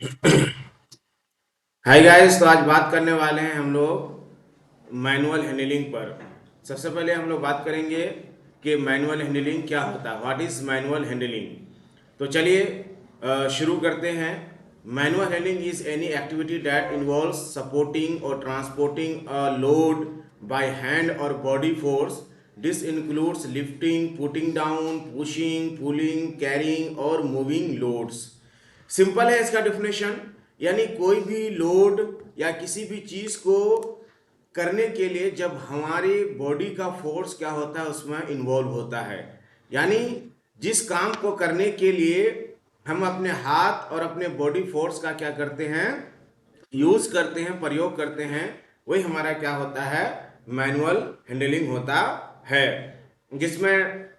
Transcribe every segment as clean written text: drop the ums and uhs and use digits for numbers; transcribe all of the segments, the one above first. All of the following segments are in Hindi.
हाय गाइस, तो आज बात करने वाले हैं हम लोग मैनुअल हैंडलिंग पर। सबसे पहले हम लोग बात करेंगे कि मैनुअल हैंडलिंग क्या होता है, व्हाट इज़ मैनुअल हैंडलिंग। तो चलिए शुरू करते हैं। Manual handling is any activity that involves supporting और transporting a load by hand और body force. This includes lifting, putting down, pushing, pulling, carrying और मूविंग लोड्स। सिंपल है इसका डिफिनेशन, यानी कोई भी लोड या किसी भी चीज को करने के लिए जब हमारी बॉडी का फोर्स क्या होता है उसमें इन्वॉल्व होता है। यानी जिस काम को करने के लिए हम अपने हाथ और अपने बॉडी फोर्स का क्या करते हैं, यूज करते हैं, प्रयोग करते हैं, वही हमारा क्या होता है, मैनुअल हैंडलिंग होता है। जिसमें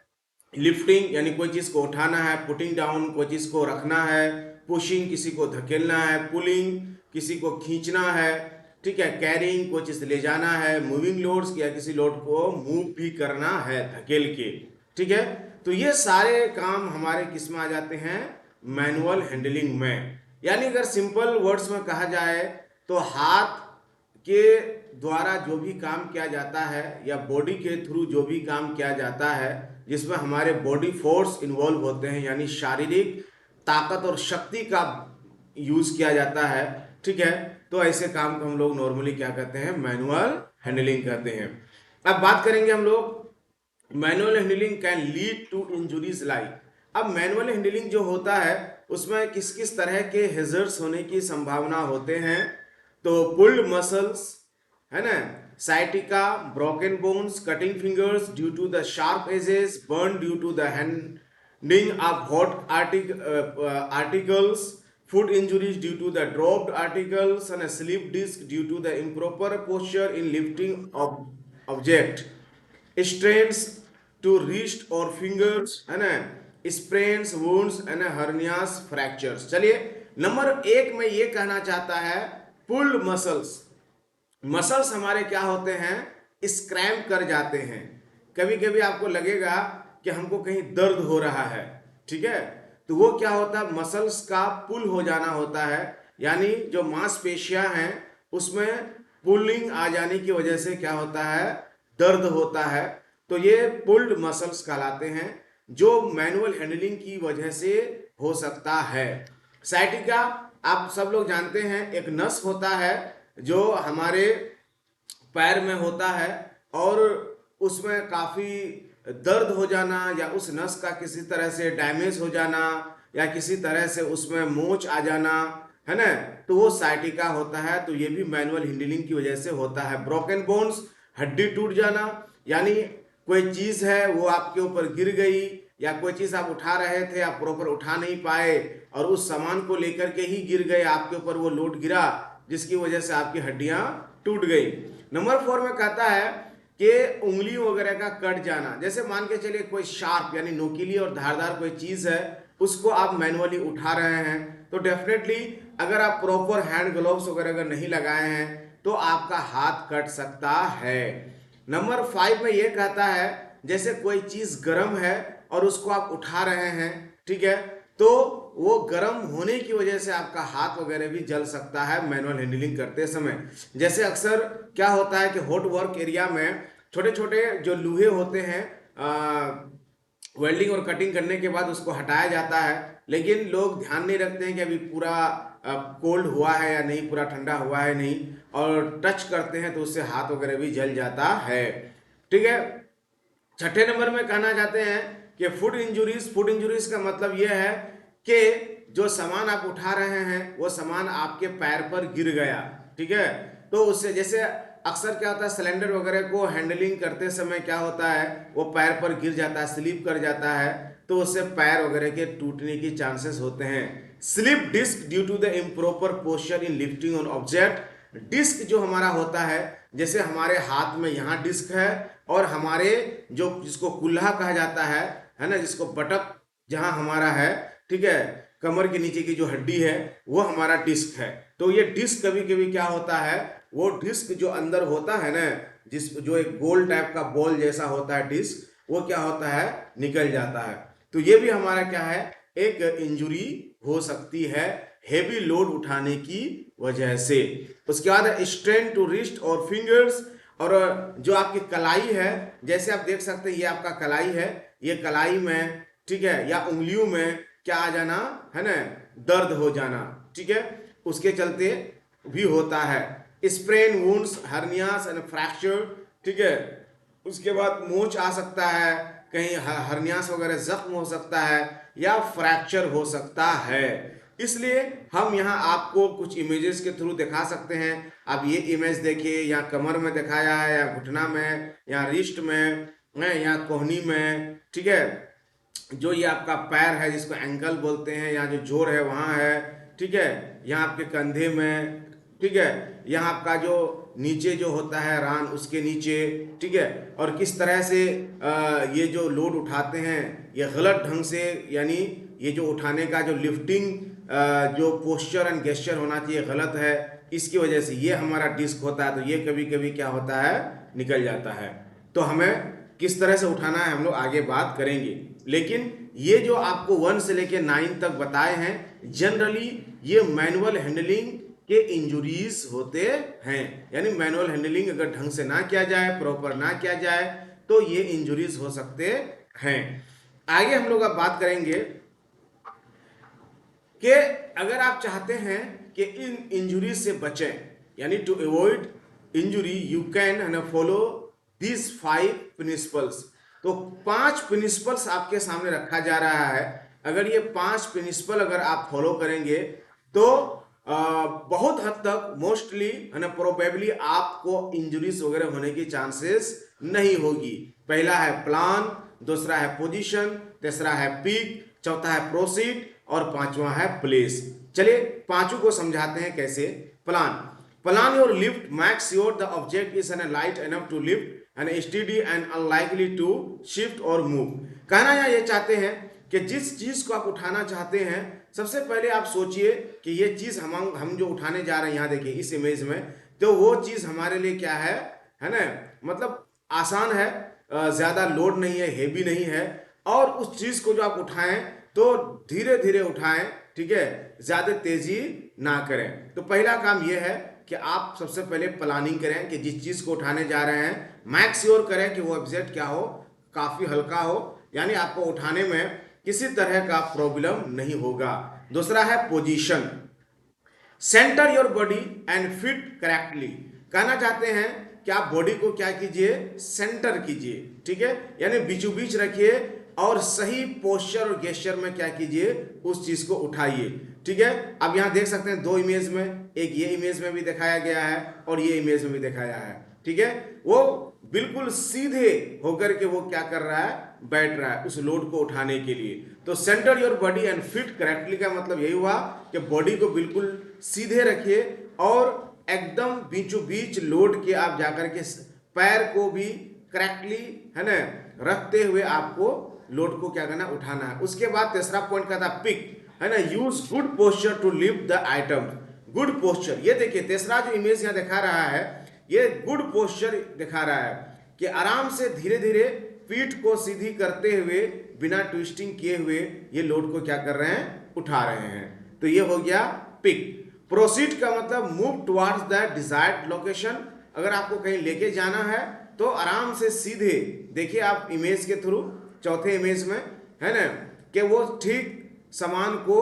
लिफ्टिंग यानी कोई चीज को उठाना है, पुटिंग डाउन कोई चीज को रखना है, पुशिंग किसी को धकेलना है, पुलिंग किसी को खींचना है, ठीक है, कैरिंग कोई चीज ले जाना है, मूविंग लोड्स या किसी लोड को मूव भी करना है धकेल के। ठीक है, तो ये सारे काम हमारे किस में आ जाते हैं, मैनुअल हैंडलिंग में। यानी अगर सिंपल वर्ड्स में कहा जाए तो हाथ के द्वारा जो भी काम किया जाता है या बॉडी के थ्रू जो भी काम किया जाता है जिसमें हमारे बॉडी फोर्स इन्वॉल्व होते हैं, यानी शारीरिक ताकत और शक्ति का यूज किया जाता है। ठीक है, तो ऐसे काम को हम लोग नॉर्मली क्या कहते हैं, मैनुअल हैंडलिंग कहते हैं। अब बात करेंगे हम लोग manual handling can lead to injuries like. अब मैनुअल हैंडलिंग जो होता है उसमें किस किस तरह के हेजर्स होने की संभावना होते हैं। तो पुल्ड मसल्स है ना, sciatica, broken bones, cutting fingers due to the sharp edges, burn due to the handling of hot articles, foot injuries due to the dropped articles, and a slip disc due to the improper posture in lifting of object, strains to wrist or fingers है ना, sprains, wounds and hernias, fractures। चलिए नंबर एक में ये कहना चाहता है, पुल्ड मसल्स। मसल्स हमारे क्या होते हैं, स्क्रैम्प कर जाते हैं। कभी कभी आपको लगेगा कि हमको कहीं दर्द हो रहा है, ठीक है, तो वो क्या होता है, मसल्स का पुल हो जाना होता है। यानी जो मांसपेशियां हैं उसमें पुलिंग आ जाने की वजह से क्या होता है, दर्द होता है। तो ये पुल्ड मसल्स कहलाते हैं, जो मैनुअल हैंडलिंग की वजह से हो सकता है। साइटिका आप सब लोग जानते हैं, एक नस होता है जो हमारे पैर में होता है और उसमें काफ़ी दर्द हो जाना या उस नस का किसी तरह से डैमेज हो जाना या किसी तरह से उसमें मोच आ जाना है ना, तो वो साइटिका होता है। तो ये भी मैनुअल हैंडलिंग की वजह से होता है। ब्रोकन बोन्स, हड्डी टूट जाना, यानी कोई चीज़ है वो आपके ऊपर गिर गई या कोई चीज़ आप उठा रहे थे, आप प्रॉपर उठा नहीं पाए और उस सामान को लेकर के ही गिर गए, आपके ऊपर वो लोड गिरा जिसकी वजह से आपकी हड्डियां टूट गई। नंबर 4 में कहता है कि उंगली वगैरह का कट जाना। जैसे मान के चलिए कोई शार्प यानी नोकीली और धारदार कोई चीज है, उसको आप मैनुअली उठा रहे हैं, तो डेफिनेटली अगर आप प्रॉपर हैंड ग्लोव्स वगैरह अगर नहीं लगाए हैं तो आपका हाथ कट सकता है। नंबर 5 में यह कहता है, जैसे कोई चीज गर्म है और उसको आप उठा रहे हैं, ठीक है, तो वो गर्म होने की वजह से आपका हाथ वगैरह भी जल सकता है मैनुअल हैंडलिंग करते समय। जैसे अक्सर क्या होता है कि हॉट वर्क एरिया में छोटे छोटे जो लूहे होते हैं, वेल्डिंग और कटिंग करने के बाद उसको हटाया जाता है, लेकिन लोग ध्यान नहीं रखते हैं कि अभी पूरा कोल्ड हुआ है या नहीं, पूरा ठंडा हुआ है नहीं, और टच करते हैं तो उससे हाथ वगैरह भी जल जाता है। ठीक है, छठे नंबर में कहना चाहते हैं कि फुट इंजुरीज। फुट इंजुरीज का मतलब यह है कि जो सामान आप उठा रहे हैं वो सामान आपके पैर पर गिर गया, ठीक है, तो उससे जैसे अक्सर क्या होता है, सिलेंडर वगैरह को हैंडलिंग करते समय क्या होता है, वो पैर पर गिर जाता है, स्लिप कर जाता है, तो उससे पैर वगैरह के टूटने की चांसेस होते हैं। Slip disc due to the improper posture in lifting on object. Disc जो हमारा होता है, जैसे हमारे हाथ में यहाँ डिस्क है और हमारे जो जिसको कुल्हा कहा जाता है ना, जिसको बटक जहाँ हमारा है, ठीक है, कमर के नीचे की जो हड्डी है वो हमारा डिस्क है। तो ये डिस्क कभी कभी क्या होता है, वो डिस्क जो अंदर होता है ना, जिस जो एक गोल टाइप का बॉल जैसा होता है डिस्क, वो क्या होता है, निकल जाता है। तो ये भी हमारा क्या है, एक इंजुरी हो सकती है हेवी लोड उठाने की वजह से। उसके बाद है स्ट्रेन टू रिस्ट और फिंगर्स, और जो आपकी कलाई है, जैसे आप देख सकते हैं ये आपका कलाई है, ये कलाई में, ठीक है, या उंगलियों में क्या आ जाना है ना, दर्द हो जाना, ठीक है, उसके चलते भी होता है। Sprain wounds, hernias and fracture, ठीक है। उसके बाद मोच आ सकता है, कहीं हर्नियास वगैरह जख्म हो सकता है, या फ्रैक्चर हो सकता है। इसलिए हम यहाँ आपको कुछ इमेजेस के थ्रू दिखा सकते हैं। आप ये इमेज देखिए, या कमर में दिखाया है, या घुटना में, या रिस्ट में, या कोहनी में, ठीक है। जो ये आपका पैर है जिसको एंकल बोलते हैं, या जो जोड़ है वहाँ है, ठीक है, यहाँ आपके कंधे में, ठीक है, यहाँ आपका जो नीचे जो होता है रान, उसके नीचे, ठीक है। और किस तरह से ये जो लोड उठाते हैं ये गलत ढंग से, यानी ये जो उठाने का जो लिफ्टिंग जो पोस्चर एंड गेस्चर होना चाहिए गलत है, इसकी वजह से ये हमारा डिस्क होता है, तो ये कभी कभी क्या होता है, निकल जाता है। तो हमें किस तरह से उठाना है हम लोग आगे बात करेंगे, लेकिन ये जो आपको 1 से लेके 9 तक बताए हैं, जनरली ये मैनुअल हैंडलिंग के इंजुरीज होते हैं। यानी मैनुअल हैंडलिंग अगर ढंग से ना किया जाए, प्रॉपर ना किया जाए, तो ये इंजुरीज हो सकते हैं। आगे हम लोग अब बात करेंगे कि अगर आप चाहते हैं कि इन इंजुरीज से बचें, यानी to avoid injury, you can follow this 5 principles. तो 5 प्रिंसिपल्स आपके सामने रखा जा रहा है। अगर ये 5 प्रिंसिपल अगर आप फॉलो करेंगे तो बहुत हद तक मोस्टली प्रोबेबली आपको इंजुरीज वगैरह होने की चांसेस नहीं होगी। पहला है प्लान, दूसरा है पोजीशन, तीसरा है पिक, चौथा है प्रोसीड, और पांचवा है प्लेस। चलिए पांचों को समझाते हैं कैसे। Plan your lift make sure the object is an light enough to lift and steady and unlikely to shift or move. कहना यहाँ ये चाहते हैं कि जिस चीज को आप उठाना चाहते हैं, सबसे पहले आप सोचिए कि ये चीज हम जो उठाने जा रहे हैं, यहाँ देखिए इस इमेज में, तो वो चीज हमारे लिए क्या है ना, मतलब आसान है, ज्यादा लोड नहीं है, हेवी नहीं है, और उस चीज को जो आप उठाएं तो धीरे धीरे उठाएं, ठीक है, ज्यादा तेजी ना करें। तो पहला काम यह है कि आप सबसे पहले प्लानिंग करें कि जिस चीज को उठाने जा रहे हैं मेक श्योर करें कि वो ऑब्जेक्ट क्या हो, काफी हल्का हो, यानी आपको उठाने में किसी तरह का प्रॉब्लम नहीं होगा। दूसरा है position, centre your body and fit correctly. कहना चाहते हैं कि आप बॉडी को क्या कीजिए, सेंटर कीजिए, ठीक है, यानी बीचों बीच रखिए और सही पोस्चर और गेस्चर में क्या कीजिए, उस चीज को उठाइए, ठीक है। अब यहां देख सकते हैं 2 इमेज में, एक ये इमेज में भी दिखाया गया है और ये इमेज में भी दिखाया है, ठीक है। वो बिल्कुल सीधे होकर के वो क्या कर रहा है, बैठ रहा है उस लोड को उठाने के लिए। तो centre your body and fit correctly का मतलब यही हुआ कि बॉडी को बिल्कुल सीधे रखिए और एकदम बीचों बीच लोड के आप जाकर के पैर को भी करेक्टली, है ना, रखते हुए आपको लोड को क्या करना, उठाना है। उसके बाद तीसरा पॉइंट का था पिक, है ना, use good posture to lift the item. Good posture, ये देखिए तीसरा जो इमेज यहाँ दिखा रहा है, ये गुड पोस्चर दिखा रहा है कि आराम से धीरे धीरे पीठ को सीधी करते हुए बिना ट्विस्टिंग किए हुए ये लोड को क्या कर रहे हैं, उठा रहे हैं। तो ये हो गया पिक। प्रोसीड का मतलब move towards the desired location. अगर आपको कहीं लेके जाना है तो आराम से सीधे, देखिए आप इमेज के थ्रू चौथे इमेज में, है ना, कि वो ठीक सामान को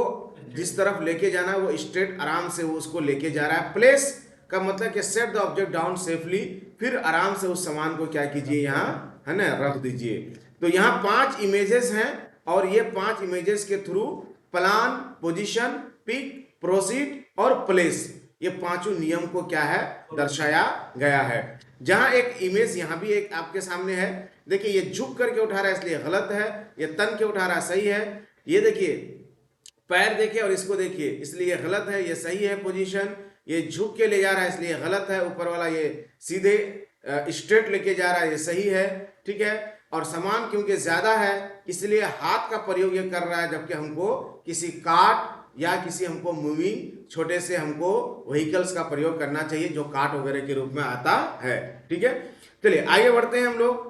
जिस तरफ लेके जाना है वो स्ट्रेट आराम से वो उसको लेके जा रहा है। प्लेस का मतलब कि set the object down safely, फिर आराम से उस सामान को क्या कीजिए, यहाँ, है ना, रख दीजिए। तो यहाँ 5 इमेजेस हैं और ये 5 इमेजेस के through plan, position, pick, proceed और प्लेस, ये पांचों नियम को क्या है, दर्शाया गया है। जहां एक इमेज यहां भी एक आपके सामने है, देखिए ये झुक करके उठा रहा है इसलिए गलत है, ये तन के उठा रहा है सही है। ये देखिए पैर देखिए और इसको देखिए, इसलिए गलत है, ये सही है पोजीशन। ये झुक के ले जा रहा है इसलिए गलत है, ऊपर वाला ये सीधे स्ट्रेट लेके जा रहा है, ये सही है, ठीक है। और सामान क्योंकि ज्यादा है इसलिए हाथ का प्रयोग ये कर रहा है, जबकि हमको किसी कार्ट या किसी हमको मूविंग छोटे से हमको व्हीकल्स का प्रयोग करना चाहिए जो कार्ट वगैरह के रूप में आता है, ठीक है। चलिए आगे बढ़ते हैं हम लोग।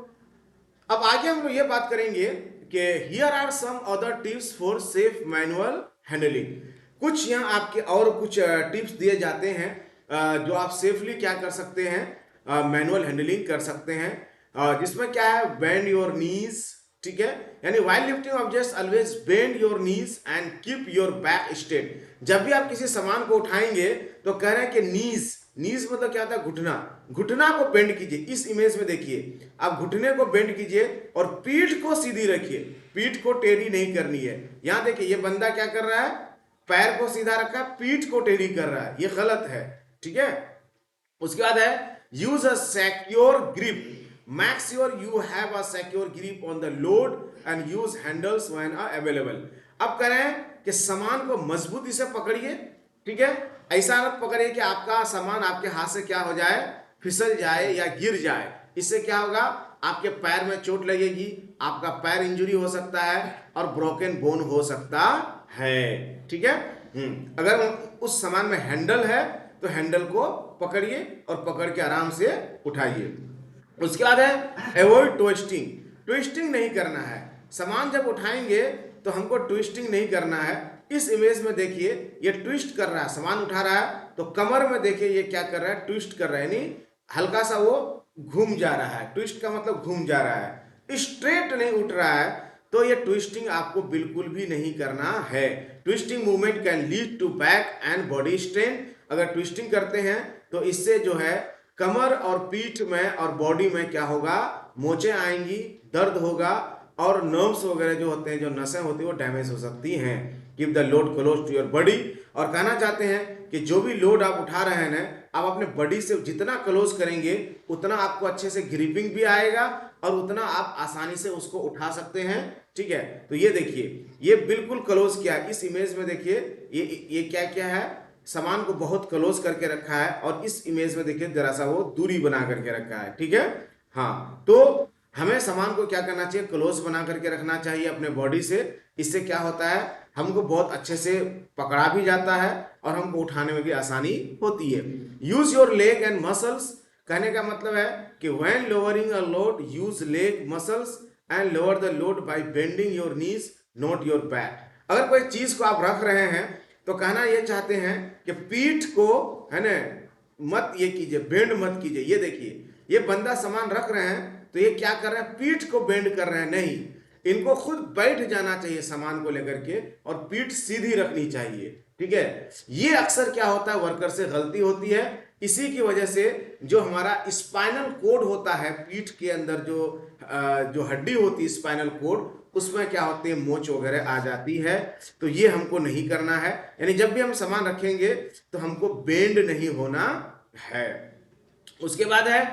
अब आगे हम लोग ये बात करेंगे कि here are some other tips for safe manual handling. कुछ यहाँ आपके और कुछ टिप्स दिए जाते हैं जो आप सेफली क्या कर सकते हैं, मैनुअल हैंडलिंग कर सकते हैं, जिसमें क्या है, बेंड योर नीज, ठीक है, यानी while lifting objects always bend your knees and keep your back straight. जब भी आप किसी सामान को उठाएंगे तो कह रहे हैं कि नीज, नीज मतलब क्या होता है, घुटना, घुटना को बेंड कीजिए। इस इमेज में देखिए, आप घुटने को बेंड कीजिए और पीठ को सीधी रखिए, पीठ को टेढ़ी नहीं करनी है। यहां देखिए ये बंदा क्या कर रहा है, पैर को सीधा रखा, पीठ को टेढ़ी कर रहा है, ये गलत है, ठीक है। उसके बाद है use a secure grip, make sure you have a secure grip on the load and use handles when available। अब कह रहे हैं कि सामान को मजबूती से पकड़िए, ठीक है, ऐसा मत पकड़िए कि आपका सामान आपके हाथ से क्या हो जाए, फिसल जाए या गिर जाए। इससे क्या होगा, आपके पैर में चोट लगेगी, आपका पैर इंजरी हो सकता है और ब्रोकन बोन हो सकता है, ठीक है। अगर उस सामान में हैंडल है तो हैंडल को पकड़िए और पकड़ के आराम से उठाइए। उसके बाद है अवॉइड ट्विस्टिंग, ट्विस्टिंग नहीं करना है। सामान जब उठाएंगे तो हमको ट्विस्टिंग नहीं करना है। इस इमेज में देखिए ये ट्विस्ट कर रहा है, सामान उठा रहा है तो कमर में देखिए ये क्या कर रहा है, ट्विस्ट कर रहा है, यानी हल्का सा वो घूम जा रहा है। ट्विस्ट का मतलब घूम जा रहा है, स्ट्रेट नहीं उठ रहा है, तो ये ट्विस्टिंग आपको बिल्कुल भी नहीं करना है। Twisting movement can lead to back and body strain. अगर ट्विस्टिंग करते हैं तो इससे जो है कमर और पीठ में और बॉडी में क्या होगा, मोचे आएंगी, दर्द होगा और नर्व्स वगैरह जो होते हैं, जो नसें होती हैं वो डैमेज हो सकती हैं। Keep the load close to your body. और कहना चाहते हैं कि जो भी लोड आप उठा रहे हैं ना, आप अपने बॉडी से जितना क्लोज करेंगे उतना आपको अच्छे से ग्रिपिंग भी आएगा और उतना आप आसानी से उसको उठा सकते हैं, ठीक है। तो ये देखिए ये बिल्कुल क्लोज किया है। इस इमेज में देखिए ये क्या क्या है, सामान को बहुत क्लोज करके रखा है और इस इमेज में देखिए जरा सा वो दूरी बना करके रखा है, ठीक है। हाँ, तो हमें सामान को क्या करना चाहिए, क्लोज बना करके रखना चाहिए अपने बॉडी से। इससे क्या होता है, हमको बहुत अच्छे से पकड़ा भी जाता है और हमको उठाने में भी आसानी होती है। Use your leg and muscles, कहने का मतलब है कि when lowering a load use leg muscles and lower the load bye bending your knees not your back. अगर कोई चीज को आप रख रहे हैं तो कहना ये चाहते हैं कि पीठ को, है ना, मत ये कीजिए, बेंड मत कीजिए। ये देखिए ये बंदा सामान रख रहे हैं तो ये क्या कर रहे हैं, पीठ को बेंड कर रहे हैं, नहीं, इनको खुद बैठ जाना चाहिए सामान को लेकर के और पीठ सीधी रखनी चाहिए, ठीक है। ये अक्सर क्या होता है, वर्कर से गलती होती है। इसी की वजह से जो हमारा स्पाइनल कोड होता है, पीठ के अंदर जो हड्डी होती है स्पाइनल कोड, उसमें क्या होती है, मोच वगैरह आ जाती है। तो ये हमको नहीं करना है, यानी जब भी हम सामान रखेंगे तो हमको बेंड नहीं होना है। उसके बाद है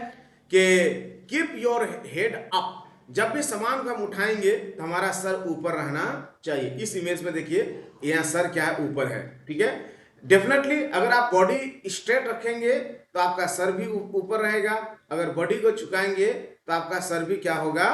कि कीप योर हेड अप, जब भी सामान को हम उठाएंगे तो हमारा सर ऊपर रहना चाहिए। इस इमेज में देखिए यहाँ सर क्या है, ऊपर है, ठीक है। डेफिनेटली अगर आप बॉडी स्ट्रेट रखेंगे तो आपका सर भी ऊपर रहेगा, अगर बॉडी को झुकाएंगे तो आपका सर भी क्या होगा,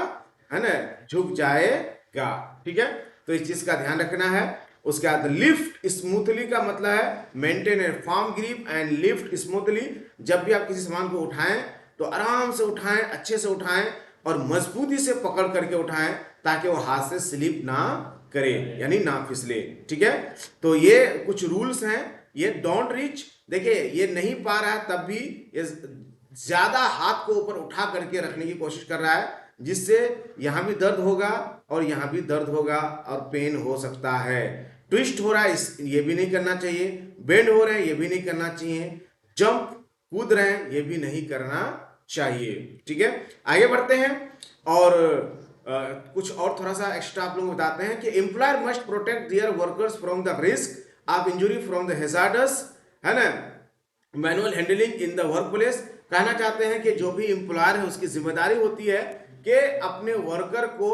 है ना, झुक जाएगा, ठीक है। तो इस चीज का ध्यान रखना है। उसके बाद लिफ्ट स्मूथली का मतलब है maintain A firm grip and lift smoothly. जब भी आप किसी सामान को उठाएं तो आराम से उठाएं, अच्छे से उठाएं और मजबूती से पकड़ करके उठाएं ताकि वो हाथ से स्लिप ना करे, यानी ना फिसले, ठीक है। तो ये कुछ रूल्स हैं। ये डोंट रीच, देखिए ये नहीं पा रहा है तब भी ये ज्यादा हाथ को ऊपर उठा करके रखने की कोशिश कर रहा है, जिससे यहां भी दर्द होगा और यहां भी दर्द होगा और पेन हो सकता है। ट्विस्ट हो रहा है, ये भी नहीं करना चाहिए। बेंड हो रहे हैं, ये भी नहीं करना चाहिए। जंप, कूद रहे हैं, ये भी नहीं करना चाहिए, ठीक है। आगे बढ़ते हैं और कुछ और थोड़ा सा एक्स्ट्रा आप लोगों को बताते हैं कि employer must protect their workers from the risk of injury from the hazards, है ना, manual handling in the work place. कहना चाहते हैं कि जो भी एम्प्लॉयर है उसकी जिम्मेदारी होती है कि अपने वर्कर को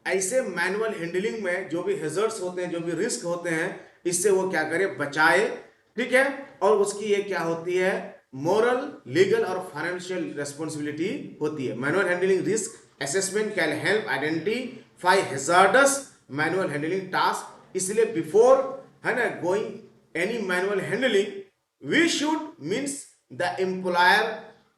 ऐसे मैनुअल हैंडलिंग में जो भी हैजर्ड्स होते हैं, जो भी रिस्क होते हैं, इससे वो क्या करे, बचाए, ठीक है। और उसकी ये क्या होती है, मोरल, लीगल और फाइनेंशियल रेस्पॉन्सिबिलिटी होती है। Manual handling risk assessment can help identify hazardous manual handling task। इसलिए बिफोर, है ना, going any manual handling we should means the employer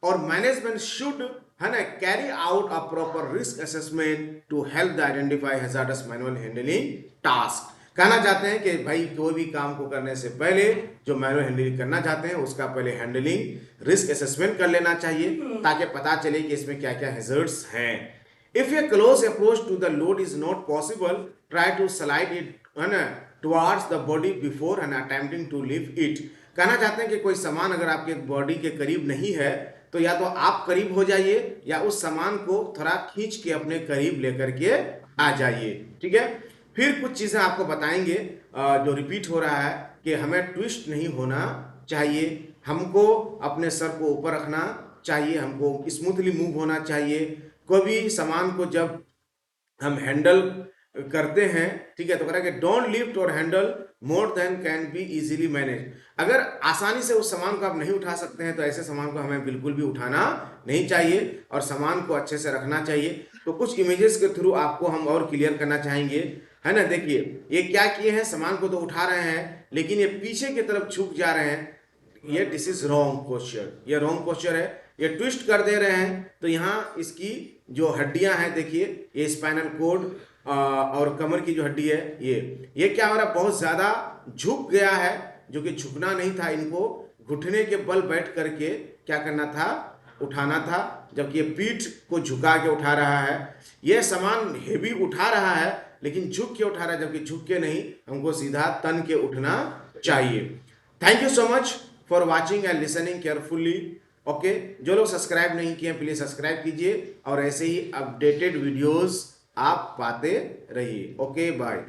और मैनेजमेंट शुड, है ना, carry out a proper risk assessment to help the identify hazardous manual handling task. कहना चाहते हैं कि भाई कोई भी काम को करने से पहले जो मैनुअल हैंडलिंग करना चाहते हैं उसका पहले हैंडलिंग रिस्क असेसमेंट कर लेना चाहिए, ताकि पता चले कि इसमें क्या क्या हैजर्ड्स हैं। If a close approach to the load is not possible, try to slide it towards the body before and attempting to lift it. कहना चाहते हैं कि कोई सामान अगर आपके बॉडी के करीब नहीं है तो या तो आप करीब हो जाइए या उस सामान को थोड़ा खींच के अपने करीब लेकर के आ जाइए। ठीक है, फिर कुछ चीज़ें आपको बताएंगे जो रिपीट हो रहा है कि हमें ट्विस्ट नहीं होना चाहिए, हमको अपने सर को ऊपर रखना चाहिए, हमको स्मूथली मूव होना चाहिए। कोई भी सामान को जब हम हैंडल करते हैं, ठीक है, तो कह रहा है कि डोंट लिफ्ट और handle more than can be easily manage. अगर आसानी से उस सामान को आप नहीं उठा सकते हैं तो ऐसे सामान को हमें बिल्कुल भी उठाना नहीं चाहिए और सामान को अच्छे से रखना चाहिए। तो कुछ इमेजेस के थ्रू आपको हम और क्लियर करना चाहेंगे, है ना। देखिए ये क्या किए हैं, सामान को तो उठा रहे हैं लेकिन ये पीछे की तरफ झुक जा रहे हैं, ये दिस इज रॉन्ग पोस्चर, ये रॉन्ग पोस्चर है, ये ट्विस्ट कर दे रहे हैं। तो यहाँ इसकी जो हड्डियां हैं देखिए, ये स्पाइनल कोड और कमर की जो हड्डी है ये क्या हो रहा है, बहुत ज्यादा झुक गया है, जो कि झुकना नहीं था, इनको घुटने के बल बैठ करके क्या करना था, उठाना था, जबकि ये पीठ को झुका के उठा रहा है। ये सामान हेवी उठा रहा है लेकिन झुक के उठा रहा है, जबकि झुक के नहीं, हमको सीधा तन के उठना चाहिए। Thank you so much for watching and listening carefully. Okay, जो लोग सब्सक्राइब नहीं किए प्लीज सब्सक्राइब कीजिए और ऐसे ही अपडेटेड वीडियोस आप पाते रहिए। Okay bye.